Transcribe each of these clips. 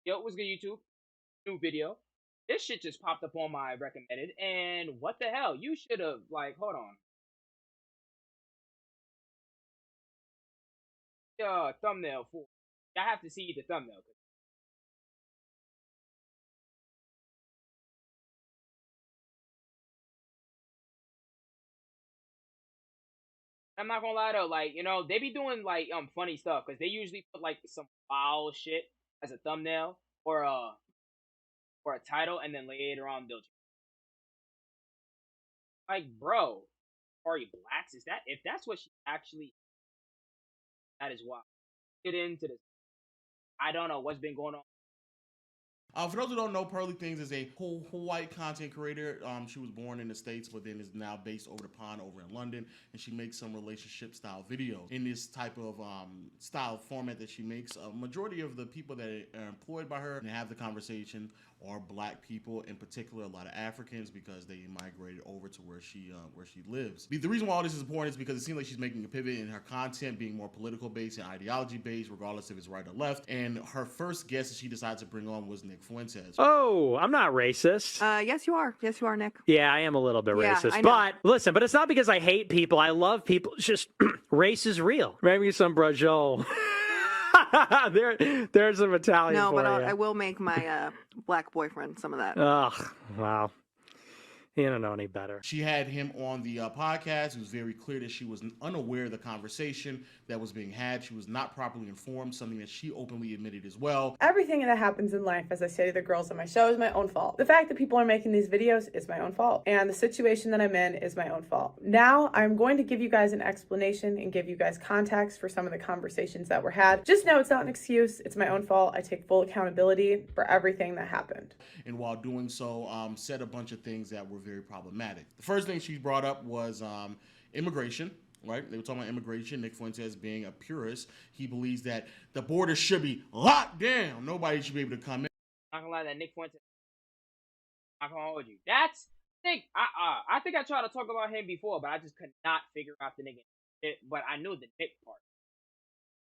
Yo, what's good, YouTube? New video. This shit just popped up on my recommended, and what the hell? You should have, like, hold on. Thumbnail for. I have to see the thumbnail. I'm not gonna lie though, like, they be doing like funny stuff because they usually put like some foul shit as a thumbnail or a title, and then later on they'll like, bro, Ari Blacks, is that if that's what she actually, that is why. Get into this. I don't know what's been going on. For those who don't know, Pearly Things is a white content creator. She was born in the States, but then is now based over the pond over in London, and she makes some relationship style videos. In this type of style format that she makes, a majority of the people that are employed by her and have the conversation are black people, in particular a lot of Africans, because they migrated over to where she lives. The reason why all this is important is because it seems like she's making a pivot in her content, being more political based and ideology based, regardless if it's right or left. And her first guest that she decided to bring on was Nick Fuentes. Oh, I'm not racist. Yes, you are. Yes, you are, Nick. Yeah, I am a little bit Yeah, racist. I know. But listen, but it's not because I hate people. I love people. It's just race is real. Maybe some brajol. There's some Italian No, for but you. I will make my black boyfriend some of that. Ugh, wow. You don't know any better. She had him on the podcast. It was very clear that she was unaware of the conversation that was being had. She was not properly informed, something that she openly admitted as well. Everything that happens in life, as I say to the girls on my show, is my own fault. The fact that people are making these videos is my own fault. And the situation that I'm in is my own fault. Now, I'm going to give you guys an explanation and give you guys context for some of the conversations that were had. Just know it's not an excuse. It's my own fault. I take full accountability for everything that happened. And while doing so, said a bunch of things that were very problematic. The first thing she brought up was immigration. Right? They were talking about immigration. Nick Fuentes being a purist. He believes that the border should be locked down. Nobody should be able to come in. Not gonna lie, that Nick Fuentes. Not gonna hold you. That's I think I tried to talk about him before, but I just could not figure out the nigga. But I knew the Nick part.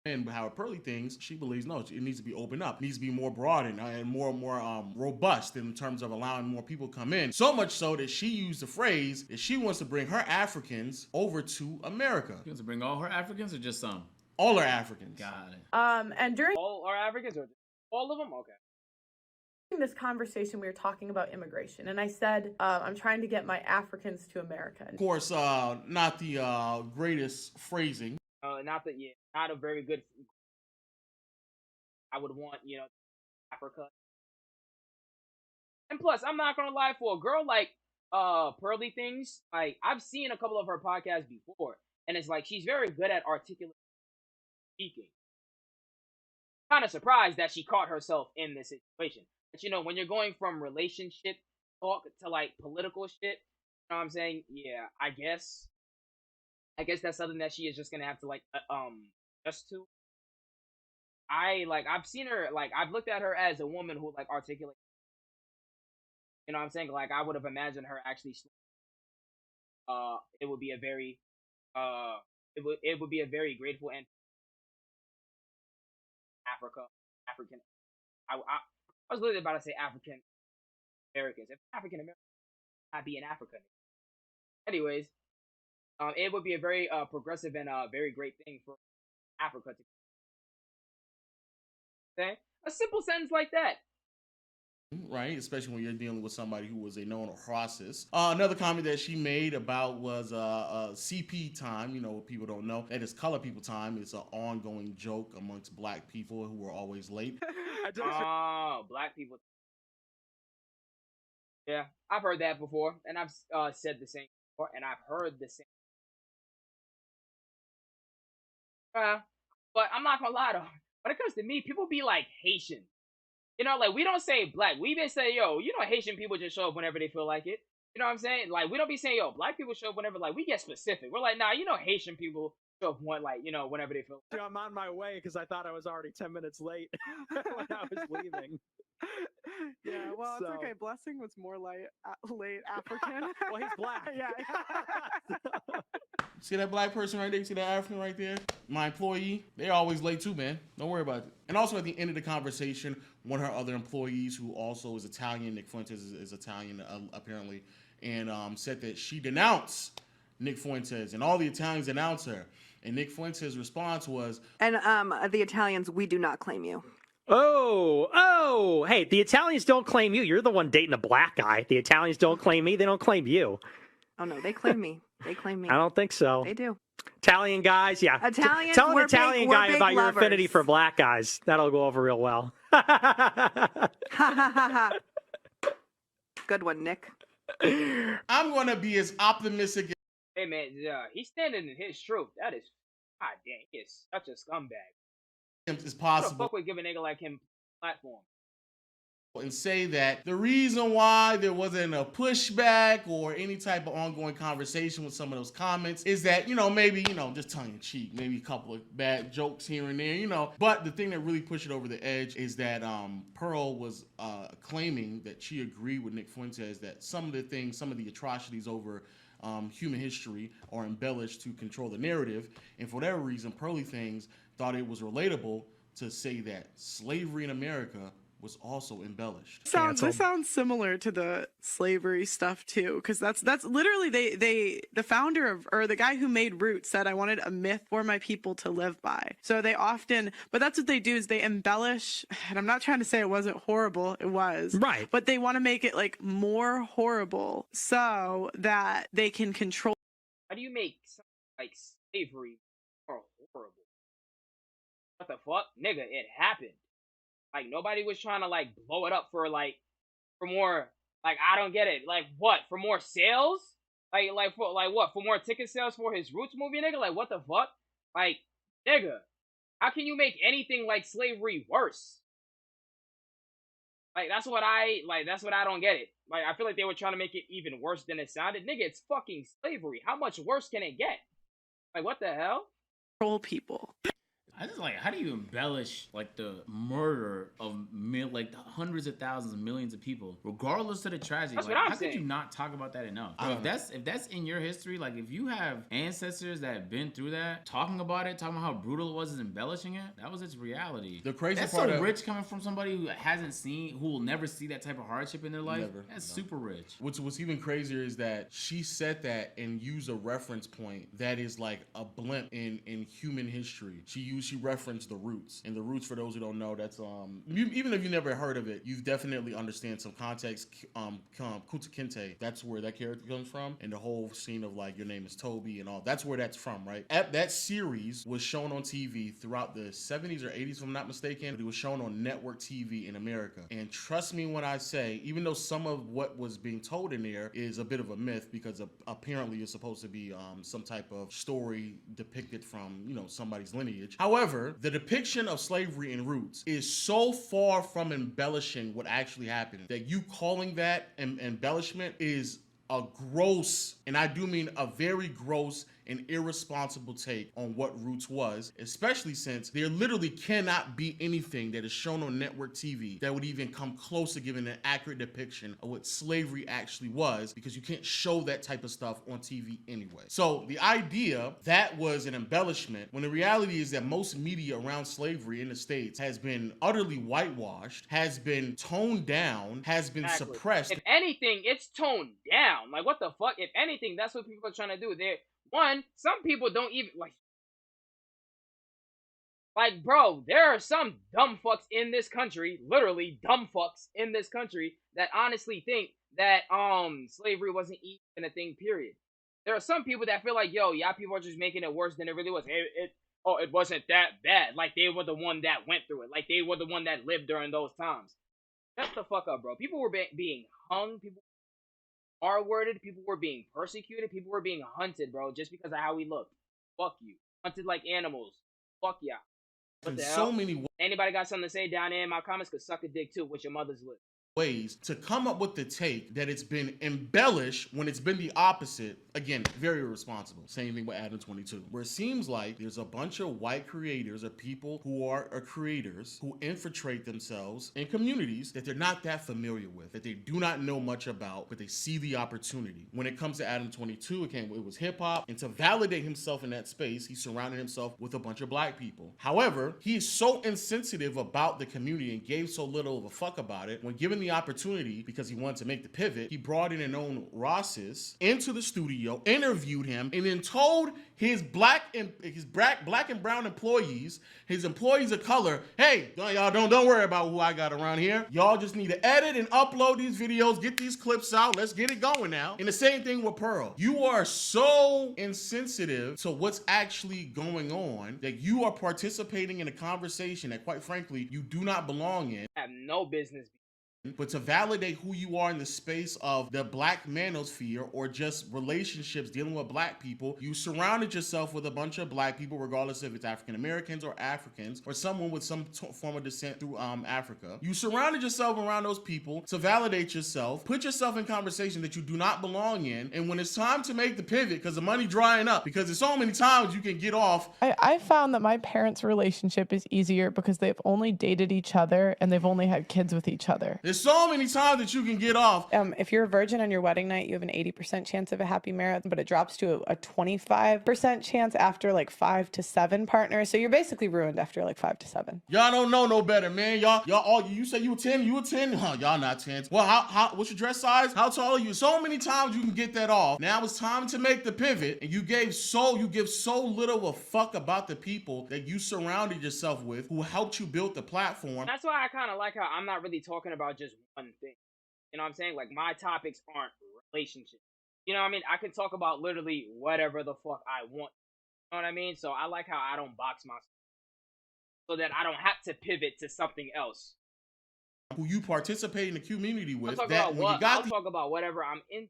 And how Pearly Things, she believes no, it needs to be opened up. It needs to be more broad and more robust in terms of allowing more people to come in. So much so that she used the phrase that she wants to bring her Africans over to America. She wants to bring all her Africans or just some? All her Africans. Got it. And during All are Africans or all of them? Okay. this conversation, we were talking about immigration, and I said, I'm trying to get my Africans to America. Of course, not the greatest phrasing. Not a very good. I would want, Africa. And plus, I'm not gonna lie, for a girl like Pearly Things, like I've seen a couple of her podcasts before, and it's like she's very good at articulate speaking. Kind of surprised that she caught herself in this situation. But when you're going from relationship talk to like political shit, you know what I'm saying? Yeah, I guess that's something that she is just gonna have to like just to. I've seen her, like I've looked at her as a woman who like articulates. You know what I'm saying? Like I would have imagined her actually. It would be a very it would be a very grateful and African. I was literally about to say African Americans. If African American, I'd be in Africa. Anyways, it would be a very progressive and very great thing for Africa to say. A simple sentence like that. Right, especially when you're dealing with somebody who was a known racist. Another comment that she made about was CP time. What people don't know, that is color people time. It's an ongoing joke amongst black people who are always late. Black people. Yeah, I've heard that before, and I've said the same before, and I've heard the same. But I'm not gonna lie though. When it comes to me, people be like Haitian. Like we don't say black. We even say, yo, Haitian people just show up whenever they feel like it. You know what I'm saying? Like we don't be saying, yo, black people show up whenever. Like we get specific. We're like, nah, Haitian people show up whenever they feel. I'm on my way because I thought I was already 10 minutes late when I was leaving. Yeah, well, it's okay. Blessing was more late African. Well, he's black. Yeah. See that black person right there? See that African right there? My employee, they're always late too, man. Don't worry about it. And also at the end of the conversation, one of her other employees, who also is Italian, Nick Fuentes is Italian apparently, and said that she denounced Nick Fuentes, and all the Italians denounced her. And Nick Fuentes' response was, And the Italians, we do not claim you. Oh, hey, the Italians don't claim you. You're the one dating a black guy. The Italians don't claim me. They don't claim you. Oh, no, they claim me. They claim me. I don't think so. They do. Italian guys, yeah. Italians, Tell an we're Italian big, guy we're about big your lovers. affinity for black guys. That'll go over real well. Good one, Nick. I'm going to be as optimistic Hey man, he's standing in his truth. That is, god damn, he is such a scumbag. as What the possible. fuck would give a nigga like him a platform? And say that the reason why there wasn't a pushback or any type of ongoing conversation with some of those comments is that, maybe, just tongue-in-cheek, maybe a couple of bad jokes here and there, But the thing that really pushed it over the edge is that Pearl was claiming that she agreed with Nick Fuentes that some of the atrocities over human history are embellished to control the narrative. And for whatever reason, Pearly Things thought it was relatable to say that slavery in America was also embellished. This sounds similar to the slavery stuff too, because that's literally the founder of, or the guy who made Roots said, I wanted a myth for my people to live by. So they often, but that's what they do, is they embellish, and I'm not trying to say it wasn't horrible, it was. Right. But they want to make it like more horrible so that they can control. How do you make something like slavery more horrible? What the fuck? Nigga, it happened. Like, nobody was trying to, like, blow it up for more, like, I don't get it. Like, what? For more sales? For what? For more ticket sales for his Roots movie, nigga? Like, what the fuck? Like, nigga, how can you make anything like slavery worse? That's what I don't get it. Like, I feel like they were trying to make it even worse than it sounded. Nigga, it's fucking slavery. How much worse can it get? Like, what the hell? Control people. I just how do you embellish the murder of hundreds of thousands of millions of people, regardless of the tragedy? That's what I'm how saying. could you not talk about that enough? Bro, if that's in your history, if you have ancestors that have been through that, talking about it, talking about how brutal it was, is embellishing it. That was its reality. The crazy that's part so of, rich coming from somebody who who will never see that type of hardship in their life. Never, That's super rich. What's even crazier is that she said that and used a reference point that is like a blimp in human history. She referenced the Roots. And the Roots, for those who don't know, that's even if you never heard of it, you definitely understand some context. Kunta Kinte, that's where that character comes from, and the whole scene of your name is Toby and all. That's where that's from, right? That series was shown on TV throughout the 70s or 80s, if I'm not mistaken. But it was shown on network TV in America. And trust me when I say, even though some of what was being told in there is a bit of a myth, because apparently it's supposed to be some type of story depicted from somebody's lineage. However, the depiction of slavery in Roots is so far from embellishing what actually happened that you calling that embellishment is a gross, and I do mean a very gross and irresponsible take on what Roots was, especially since there literally cannot be anything that is shown on network TV that would even come close to giving an accurate depiction of what slavery actually was, because you can't show that type of stuff on TV anyway. So the idea that was an embellishment, when the reality is that most media around slavery in the States has been utterly whitewashed, has been toned down, has been suppressed. If anything, it's toned down. Like, what the fuck? If anything, that's what people are trying to do. Some people don't even bro, there are some dumb fucks in this country, literally dumb fucks in this country, that honestly think that slavery wasn't even a thing, period. There are some people that feel like, yo, y'all people are just making it worse than it really was. It wasn't that bad. Like, they were the one that went through it. Like, they were the one that lived during those times. Shut the fuck up, bro. People were being hung. People R-worded. People were being persecuted. People were being hunted, bro, just because of how we looked. Fuck you. Hunted like animals. Fuck y'all. What the hell? So many. Anybody got something to say down there in my comments? Could suck a dick too with your mother's lip. ways to come up with the take that it's been embellished when it's been the opposite. Again, very irresponsible. Same thing with Adam 22, where it seems like there's a bunch of white creators or people who are creators who infiltrate themselves in communities that they're not that familiar with, that they do not know much about, but they see the opportunity. When it comes to Adam 22, it was hip hop, and to validate himself in that space, he surrounded himself with a bunch of black people. However, he is so insensitive about the community and gave so little of a fuck about it. When given the opportunity, because he wanted to make the pivot, he brought in an own Ross's into the studio, interviewed him, and then told his black and brown employees, his employees of color, hey, y'all don't worry about who I got around here. Y'all just need to edit and upload these videos, get these clips out. Let's get it going now. And the same thing with Pearl. You are so insensitive to what's actually going on that you are participating in a conversation that, quite frankly, you do not belong in. I have no business. But to validate who you are in the space of the black manosphere or just relationships dealing with black people, you surrounded yourself with a bunch of black people, regardless if it's African Americans or Africans or someone with some form of descent through Africa. You surrounded yourself around those people to validate yourself, put yourself in conversation that you do not belong in, and when it's time to make the pivot, because the money drying up, because there's so many times you can get off. I found that my parents' relationship is easier because they've only dated each other and they've only had kids with each other. There's so many times that you can get off. If you're a virgin on your wedding night, you have an 80% chance of a happy marriage, but it drops to a 25% chance after like 5 to 7 partners. So you're basically ruined after like 5 to 7. Y'all don't know no better, man. Y'all all, you say you were 10, you were 10. Huh, y'all not 10. Well, how what's your dress size? How tall are you? So many times you can get that off. Now it's time to make the pivot, and you give so little of a fuck about the people that you surrounded yourself with who helped you build the platform. That's why I kind of like how I'm not really talking about just one thing. You know what I'm saying? Like, my topics aren't relationships. You know what I mean? I can talk about literally whatever the fuck I want. You know what I mean? So I like how I don't box myself so that I don't have to pivot to something else. Who you participate in the community with. I'll talk about whatever I'm in.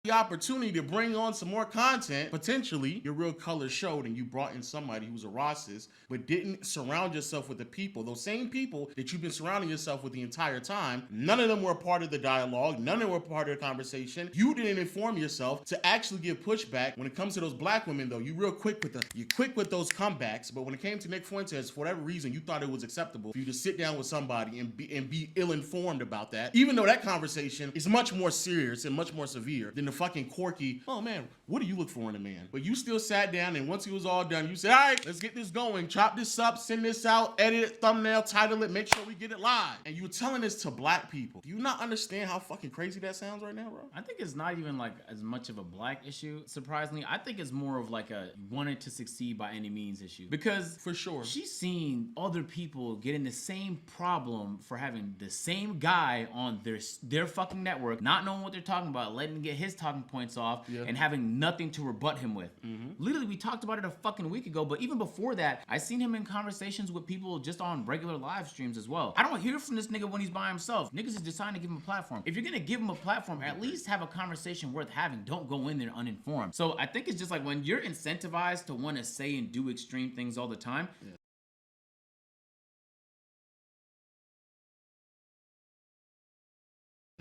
The opportunity to bring on some more content, potentially your real color showed, and you brought in somebody who's a racist, but didn't surround yourself with the people, those same people that you've been surrounding yourself with the entire time. None of them were part of the dialogue. None of them were part of the conversation. You didn't inform yourself to actually give pushback. When it comes to those black women, though, you're quick with those comebacks. But when it came to Nick Fuentes, for whatever reason, you thought it was acceptable for you to sit down with somebody and be ill-informed about that, even though that conversation is much more serious and much more severe than the fucking quirky, oh man, what do you look for in a man? But you still sat down, and once it was all done, you said, all right, let's get this going. Chop this up, send this out, edit it, thumbnail, title it, make sure we get it live. And you were telling this to black people. Do you not understand how fucking crazy that sounds right now, bro? I think it's not even like as much of a black issue, surprisingly. I think it's more of like a wanted to succeed by any means issue. Because for sure, she's seen other people getting the same problem for having the same guy on their fucking network, not knowing what they're talking about, letting him get his talking points off, and having nothing to rebut him with. Literally, we talked about it a fucking week ago, but even before that, I seen him in conversations with people just on regular live streams as well. I don't hear from this nigga when he's by himself. Niggas is deciding to give him a platform. If you're gonna give him a platform, at least have a conversation worth having. Don't go in there uninformed. So I think it's just like when you're incentivized to want to say and do extreme things all the time,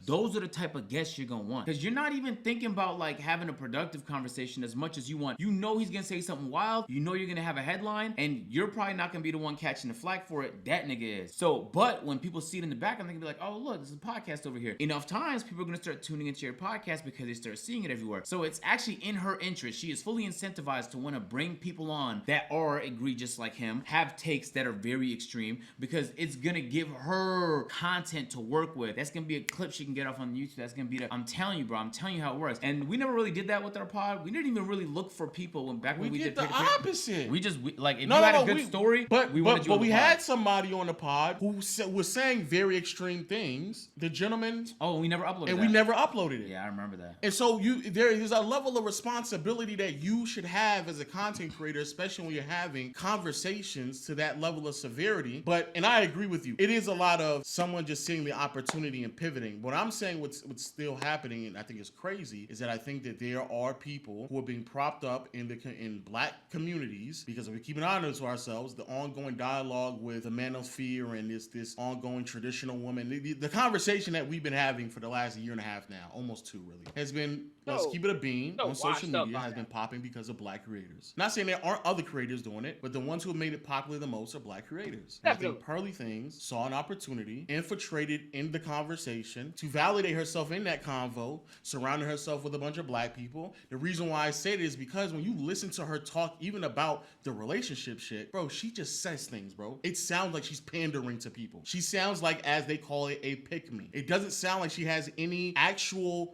those are the type of guests you're gonna want. Because you're not even thinking about like having a productive conversation as much as you want. You know he's gonna say something wild. You know you're gonna have a headline, and you're probably not gonna be the one catching the flack for it. That nigga is. So, but when people see it in the background, they can be like, oh look, there's a podcast over here. Enough times, people are gonna start tuning into your podcast because they start seeing it everywhere. So it's actually in her interest. She is fully incentivized to want to bring people on that are egregious like him, have takes that are very extreme, because it's gonna give her content to work with. That's gonna be a clip she can get off on YouTube. That's gonna be I'm telling you, bro. I'm telling you how it works. And we never really did that with our pod. We didn't even really look for people when we did the opposite. We just like if you had a good story, but we had somebody on the pod who was saying very extreme things. The gentleman. Oh, we never uploaded. And we never uploaded it. Yeah, I remember that. And so there is a level of responsibility that you should have as a content creator, especially when you're having conversations to that level of severity. And I agree with you. It is a lot of someone just seeing the opportunity and pivoting. What I'm I'm saying what's still happening, and I think is crazy, is that I think that there are people who are being propped up in black communities, because if we keep an eye on to ourselves, the ongoing dialogue with the manosphere and this ongoing traditional woman, the conversation that we've been having for the last year and a half now, almost two really, has been, let's keep it a bean, on social media, has been popping because of black creators. Not saying there aren't other creators doing it, but the ones who have made it popular the most are black creators. And I think Pearly Things saw an opportunity, infiltrated in the conversation to validate herself in that convo, surrounding herself with a bunch of black people. The reason why I say it is because when you listen to her talk, even about the relationship shit, bro, she just says things, bro. It sounds like she's pandering to people. She sounds like, as they call it, a pick-me. It doesn't sound like she has any actual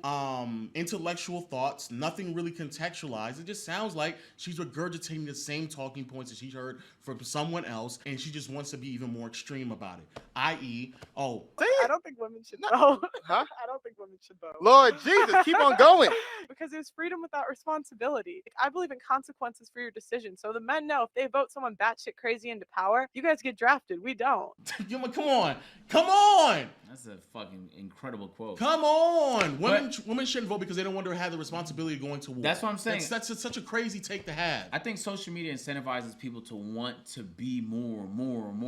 intellectual thoughts, nothing really contextualized. It just sounds like she's regurgitating the same talking points that she's heard from someone else, and she just wants to be even more extreme about it. I.e., I don't think women should vote. Huh? I don't think women should vote. Lord Jesus, keep on going. Because there's freedom without responsibility. I believe in consequences for your decision. So the men know if they vote someone batshit crazy into power, you guys get drafted. We don't. come on. That's a fucking incredible quote. Come on. Women shouldn't vote because they don't want to have the responsibility of going to war. That's what I'm saying. That's such a crazy take to have. I think social media incentivizes people to want to be more.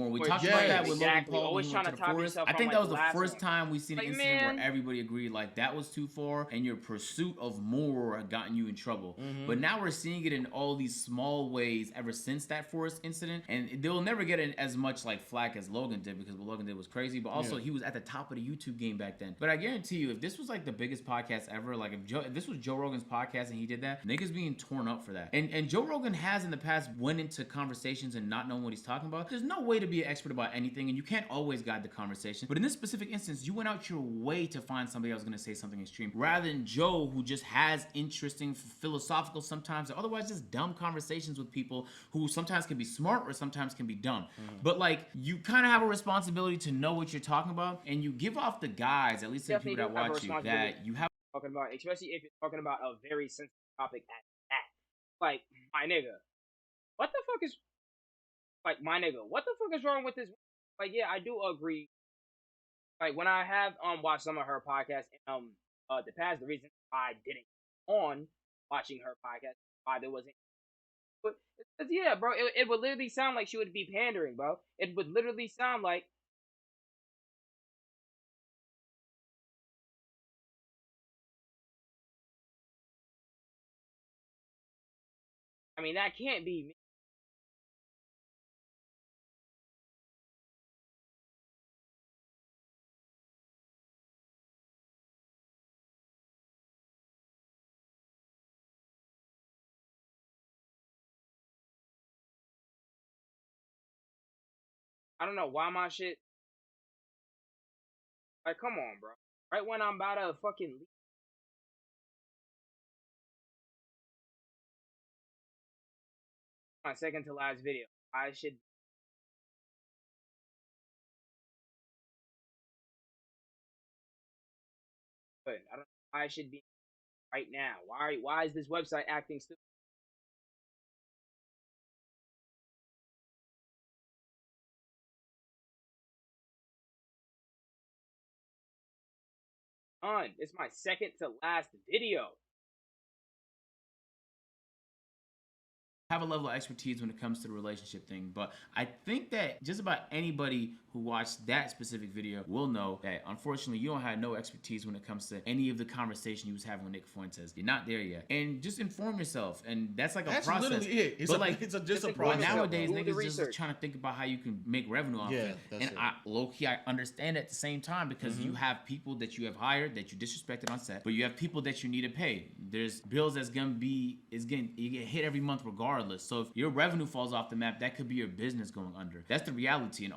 We talked about that with Logan Paul. Always trying to top yourself. I think that was the first one. time we seen an incident where everybody agreed like that was too far, and your pursuit of more had gotten you in trouble. But now we're seeing it in all these small ways ever since that Forest incident, and they'll never get as much like flack as Logan did, because what Logan did was crazy. But also he was at the top of the YouTube game back then. But I guarantee you, if this was like the biggest podcast ever, like if this was Joe Rogan's podcast and he did that, niggas being torn up for that. And Joe Rogan has in the past went into conversations and not knowing what he's talking about. There's no way to be an expert about anything, and you can't always guide the conversation. But in this specific instance, you went out your way to find somebody else going to say something extreme, rather than Joe, who just has interesting, philosophical, sometimes or otherwise just dumb conversations with people who sometimes can be smart or sometimes can be dumb. But like, you kind of have a responsibility to know what you're talking about, and you give off the guys, at least the people that watch you, that you have talking about, especially if you're talking about a very sensitive topic at that. Like, my nigga, what the fuck is wrong with this? Like, yeah, I do agree. Like, when I have watched some of her podcasts in the past, the reason I didn't on watching her podcast, why there wasn't, but it's, yeah, bro, it would literally sound like she would be pandering, bro. It would literally sound like, I mean, that can't be me. I don't know why my shit. Like, come on, bro. Right when I'm about to fucking leave. My second to last video. I should. Good. I don't know why I should be right now. Why is this website acting stupid? It's my second to last video. have a level of expertise when it comes to the relationship thing, but I think that just about anybody who watched that specific video will know that unfortunately you don't have no expertise when it comes to any of the conversation you was having with Nick Fuentes. You're not there yet, and just inform yourself, and that's like that's process. Literally it. It's but a, like it's just a but process. nowadays niggas just trying to think about how you can make revenue off it. And I low key I understand at the same time because you have people that you have hired that you disrespected on set, but you have people that you need to pay. There's bills that's gonna be you get hit every month regardless. So if your revenue falls off the map, that could be your business going under. That's the reality.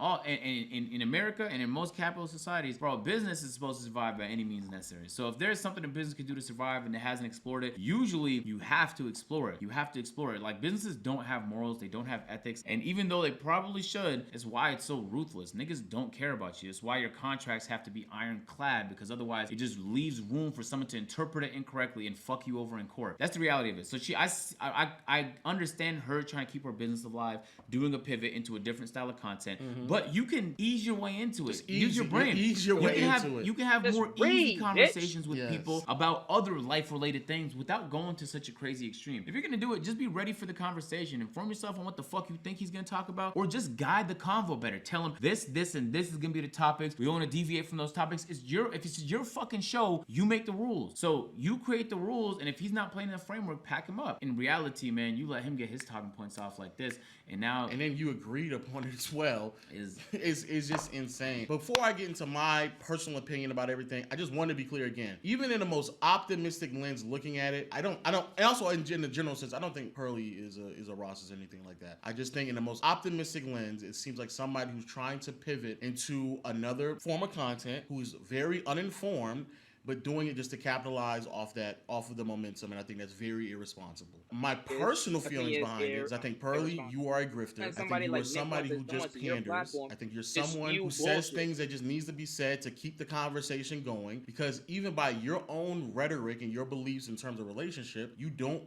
In America and in most capitalist societies, bro, business is supposed to survive by any means necessary. So if there's something a business can do to survive and it hasn't explored it, usually you have to explore it. You have to explore it. Like, businesses don't have morals, they don't have ethics, and even though they probably should, it's why it's so ruthless. Niggas don't care about you. It's why your contracts have to be ironclad, because otherwise it just leaves room for someone to interpret it incorrectly and fuck you over in court. That's the reality of it. So I understand understand her trying to keep her business alive, doing a pivot into a different style of content, but you can ease your way into it. Use your brain. Ease your way into it. You can have Just more read, easy bitch. conversations with people about other life-related things without going to such a crazy extreme. If you're gonna do it, just be ready for the conversation. Inform yourself on what the fuck you think he's gonna talk about, or just guide the convo better. Tell him this, and this is gonna be the topics. We don't want to deviate from those topics. If it's your fucking show, you make the rules. So you create the rules, and if he's not playing the framework, pack him up. In reality, man, you let him get his talking points off like this, and then you agreed upon it as well. Is just insane. Before I get into my personal opinion about everything, I just want to be clear again. Even in the most optimistic lens looking at it, I don't, and also in the general sense, I don't think Pearly is a Ross or anything like that. I just think in the most optimistic lens, it seems like somebody who's trying to pivot into another form of content, who's very uninformed, but doing it just to capitalize off of the momentum, and I think that's very irresponsible. My personal feelings behind it is I think Pearly, you are a grifter. I think you are somebody who just panders. I think you're someone who says things that just needs to be said to keep the conversation going, because even by your own rhetoric and your beliefs in terms of relationship, you don't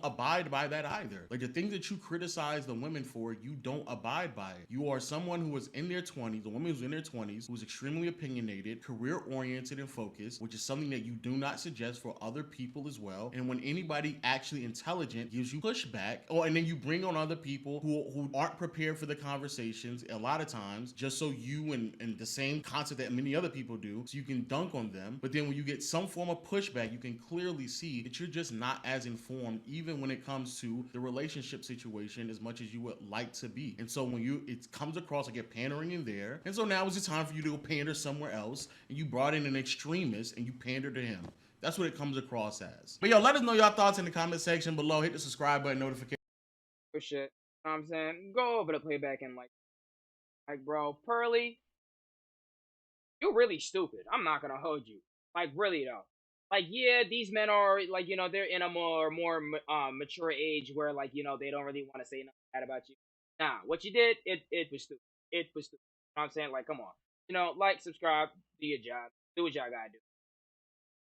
abide by that either. Like the things that you criticize the women for, you don't abide by it. You are someone who is in their 20s, a woman who's in their 20s, who's extremely opinionated, career-oriented, and focused, which is something that you do not suggest for other people as well. And when anybody actually intelligent gives you pushback, and then you bring on other people who aren't prepared for the conversations a lot of times, just so you and the same concept that many other people do, so you can dunk on them. But then when you get some form of pushback, you can clearly see that you're just not as informed, even when it comes to the relationship situation, as much as you would like to be. And so when it comes across like you're pandering in there, and so now is the time for you to go pander somewhere else, and you brought in an extremist and you pander to him. That's what it comes across as. But yo, let us know your thoughts in the comment section below. Hit the subscribe button, notification. For shit. You know what I'm saying? Go over to Playback and like bro, Pearly, you're really stupid. I'm not gonna hold you. Like really though. Like yeah, these men are like they're in a more mature age where like they don't really want to say nothing bad about you. Nah, what you did, it was stupid. It was stupid. You know what I'm saying? Like come on. Like, subscribe, do your job, do what y'all gotta do.